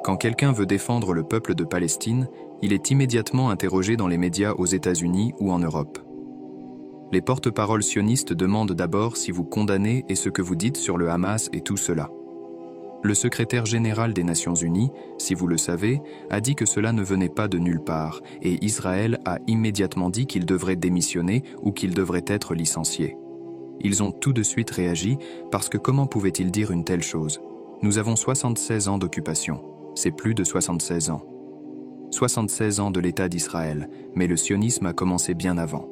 Quand quelqu'un veut défendre le peuple de Palestine, il est immédiatement interrogé dans les médias aux États-Unis ou en Europe. Les porte-paroles sionistes demandent d'abord si vous condamnez et ce que vous dites sur le Hamas et tout cela. Le secrétaire général des Nations Unies, si vous le savez, a dit que cela ne venait pas de nulle part et Israël a immédiatement dit qu'il devrait démissionner ou qu'il devrait être licencié. Ils ont tout de suite réagi parce que comment pouvaient-ils dire une telle chose? Nous avons 76 ans d'occupation. C'est plus de 76 ans. 76 ans de l'État d'Israël, mais le sionisme a commencé bien avant.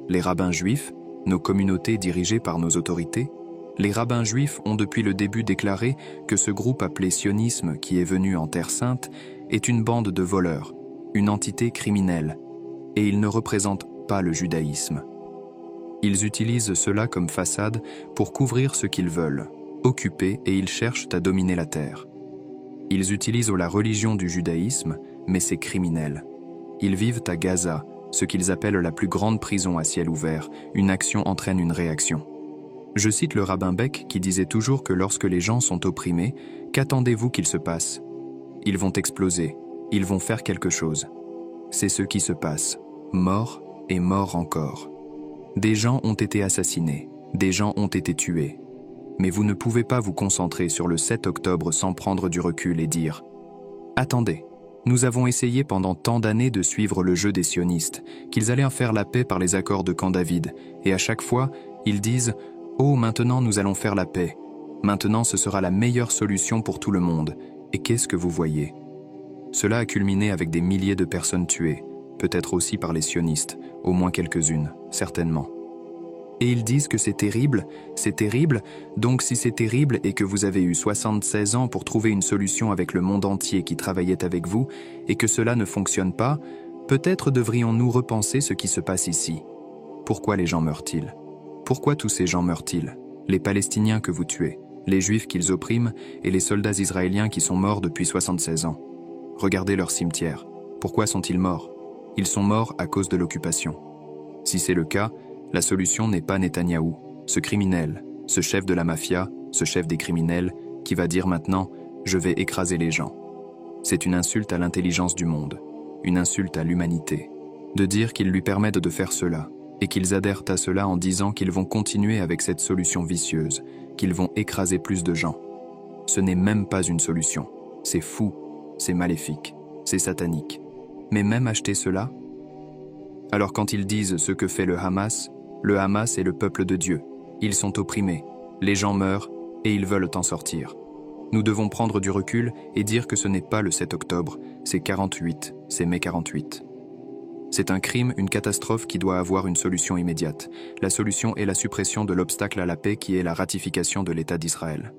Les rabbins juifs, nos communautés dirigées par nos autorités, les rabbins juifs ont depuis le début déclaré que ce groupe appelé sionisme qui est venu en Terre Sainte est une bande de voleurs, une entité criminelle, et il ne représente pas le judaïsme. Ils utilisent cela comme façade pour couvrir ce qu'ils veulent, occuper et ils cherchent à dominer la terre. Ils utilisent la religion du judaïsme, mais c'est criminel. Ils vivent à Gaza, ce qu'ils appellent la plus grande prison à ciel ouvert. Une action entraîne une réaction. Je cite le rabbin Beck qui disait toujours que lorsque les gens sont opprimés, qu'attendez-vous qu'il se passe? Ils vont exploser, ils vont faire quelque chose. C'est ce qui se passe, mort et mort encore. Des gens ont été assassinés, des gens ont été tués. Mais vous ne pouvez pas vous concentrer sur le 7 octobre sans prendre du recul et dire « Attendez, nous avons essayé pendant tant d'années de suivre le jeu des sionistes, qu'ils allaient en faire la paix par les accords de Camp David, et à chaque fois, ils disent « Oh, maintenant nous allons faire la paix. Maintenant ce sera la meilleure solution pour tout le monde. Et qu'est-ce que vous voyez ?» Cela a culminé avec des milliers de personnes tuées, peut-être aussi par les sionistes, au moins quelques-unes, certainement. Et ils disent que c'est terrible, donc si c'est terrible et que vous avez eu 76 ans pour trouver une solution avec le monde entier qui travaillait avec vous, et que cela ne fonctionne pas, peut-être devrions-nous repenser ce qui se passe ici. Pourquoi les gens meurent-ils? Pourquoi tous ces gens meurent-ils? Les Palestiniens que vous tuez, les Juifs qu'ils oppriment et les soldats israéliens qui sont morts depuis 76 ans. Regardez leurs cimetières. Pourquoi sont-ils morts? Ils sont morts à cause de l'occupation. Si c'est le cas, la solution n'est pas Netanyahou, ce criminel, ce chef de la mafia, ce chef des criminels, qui va dire maintenant « je vais écraser les gens ». C'est une insulte à l'intelligence du monde, une insulte à l'humanité, de dire qu'ils lui permettent de faire cela, et qu'ils adhèrent à cela en disant qu'ils vont continuer avec cette solution vicieuse, qu'ils vont écraser plus de gens. Ce n'est même pas une solution, c'est fou, c'est maléfique, c'est satanique. Mais même acheter cela? Alors quand ils disent ce que fait le Hamas est le peuple de Dieu. Ils sont opprimés, les gens meurent et ils veulent en sortir. Nous devons prendre du recul et dire que ce n'est pas le 7 octobre, c'est 48, c'est mai 48. C'est un crime, une catastrophe qui doit avoir une solution immédiate. La solution est la suppression de l'obstacle à la paix qui est la ratification de l'État d'Israël.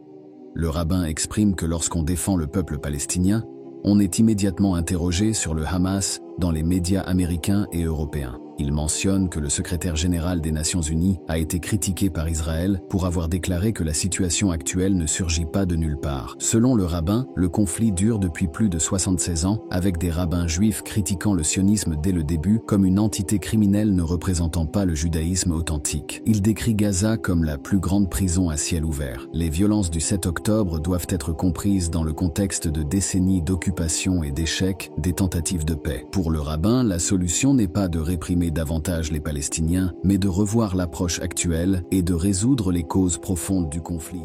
Le rabbin exprime que lorsqu'on défend le peuple palestinien, on est immédiatement interrogé sur le Hamas dans les médias américains et européens. Il mentionne que le secrétaire général des Nations Unies a été critiqué par Israël pour avoir déclaré que la situation actuelle ne surgit pas de nulle part. Selon le rabbin, le conflit dure depuis plus de 76 ans, avec des rabbins juifs critiquant le sionisme dès le début comme une entité criminelle ne représentant pas le judaïsme authentique. Il décrit Gaza comme la plus grande prison à ciel ouvert. Les violences du 7 octobre doivent être comprises dans le contexte de décennies d'occupation et d'échecs des tentatives de paix. Pour le rabbin, la solution n'est pas de réprimer davantage les Palestiniens, mais de revoir l'approche actuelle et de résoudre les causes profondes du conflit.